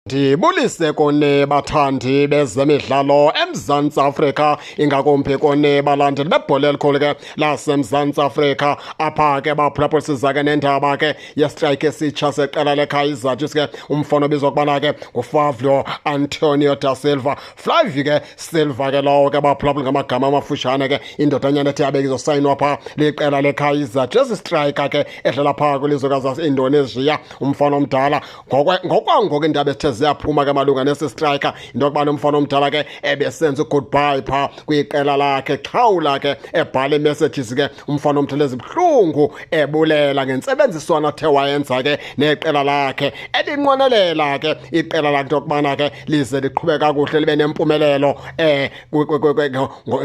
Ndibulise kone bathandi bezemidlalo eMzantsi Afrika, ingakumbi kone balandeli bebhola elikhulu ke laseMzantsi Afrika. Apha ke baphulaphulisiza ke nendaba ke yestrike esitsha seqela leKaizer Chiefs ke umfana obizwa ukubana ke nguFlavio Antonio da Silva. Flavio ke Silva ke lowo ke baphulaphula ngamagama amafutshane ke indodanyana ethi abe izosayinwa pha liqela leKaizer Chiefs. Striker ke edlala pha kwilizwekazi lase-Indonesia, umfana omdala ngokwangoku indaba esithe ziyaphuma ke malunga nesi striker into yokubana umfana omdala ke ebesenza goodbye pha kwiqela lakhe, qhawula ke ebhala i-messages ke umfana omdala ezibuhlungu ebulela ngentsebenziswano athe wayenza ke neqela lakhe, elinqwenelela ke iqela lakhe into yokubana ke lize liqhube kakuhle libe nempumelelo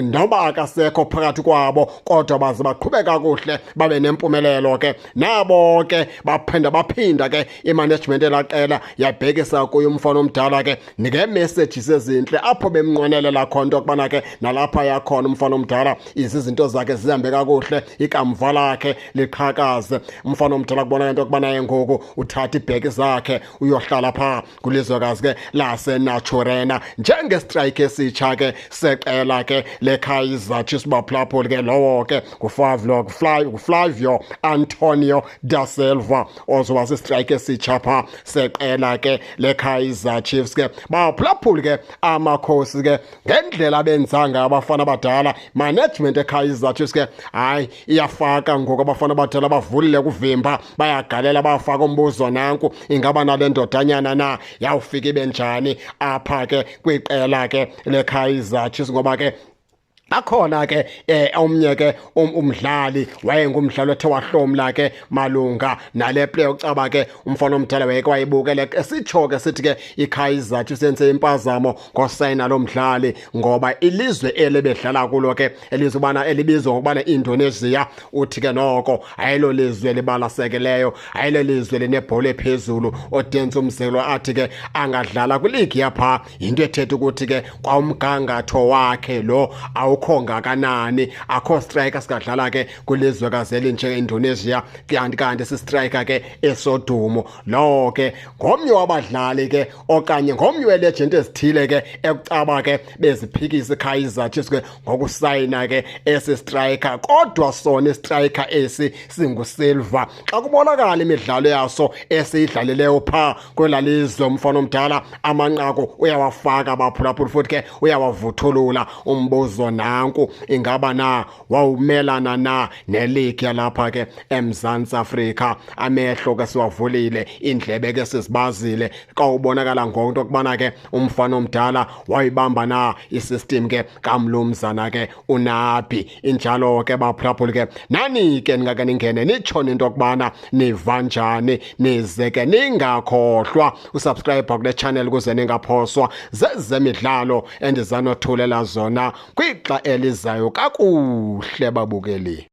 noba akasekho phakathi kwabo kodwa baze baqhube kakuhle babe nempumelelo ke. Nabo ke baphinda ke imanagement elaqela yabhekisa kuyo umfana omdala ke nge-messages ezintle apho bemnqwenelela khona into yokubana ke nalapha yakhona umfana omdala izinto zakhe zihambe kakuhle, ikamva lakhe liqhakaze. Umfana omdala kubona into yokubana yengoku uthatha ibheki zakhe uyohlala pha kwilizwekazi ke laseNaturena njengestrike esitsha ke seqela ke leKaizer Chiefs. Baphulaphuli ke lowo ke nguFlavio Antonio da Silva ozoba sistrike esitsha pha seqela ke leKaizer Chiefs ke. Baphulaphuli ke amakhosi ke ngendlela benza ngayo abafana abadala, management eKaizer Chiefs ke hayi iyafaka ngoku abafana abadala bavulile kuvimba, bayagalela bafaka umbuzo nanku, ingaba nale ndodanyana na yawufika ibe njani apha ke kwiqela ke leKaizer Chiefs. Ngoba ke akhona ke omnye ke umdlali wayengumdlali othe wahlomla ke malunga nale play yokucaba ke umfana omdala wayekwayibukelele esitsho ke sithi ke iKaizer Chiefs senze impazamo ngosayina lo mdlali, ngoba ilizwe elibedlala kulo ke elizwe bana elibizwa ngokubana Indonesia, uthi ke noko ayilo lizwe libalasekeleyo, ayilo lizwe linebhola ephezulu. Odenza umzekelo athi ke angadlala kwiligi yapha, into ethetha ukuthi ke kwamgangatho wakhe lo awukho ngakanani, akho striker sikadlala ke kwilizwekazi elinje Indonesia kanti sistriker ke esodumo. Lo ke ngomnye wabadlali ke okanye ngomnye welegend ezithile ke ekucaba ke beziphikisa iKaizer Chiefs ke ngokusayina ke esi striker, kodwa sona istriker esi singuSilva. Xa kubonakala imidlalo yaso esiyidlalileyo pha kwelalizwe umfana omdala amanqaku uyawafaka abaphulaphuli futhi ke uyawavuthulula. Umbuzo nanku, ingaba na wawumelana na neligi yalapha ke eMzantsi Afrika? Amehlo ke siwavulile, indlebe ke sizibazile, xa ubonakala ngonto okubana ke umfana omdala wayibamba na isystem ke kamlumzana ke uNabi. Injalo ke baphulaphuli ke nani ke ningake ningene nitshone into okubana niva njani, nize ke ningakhohlwa usubscribe kule channel ukuze ningaphoswa zezemidlalo endizanothulela zona kwixa elizayo kakuhle babukeli.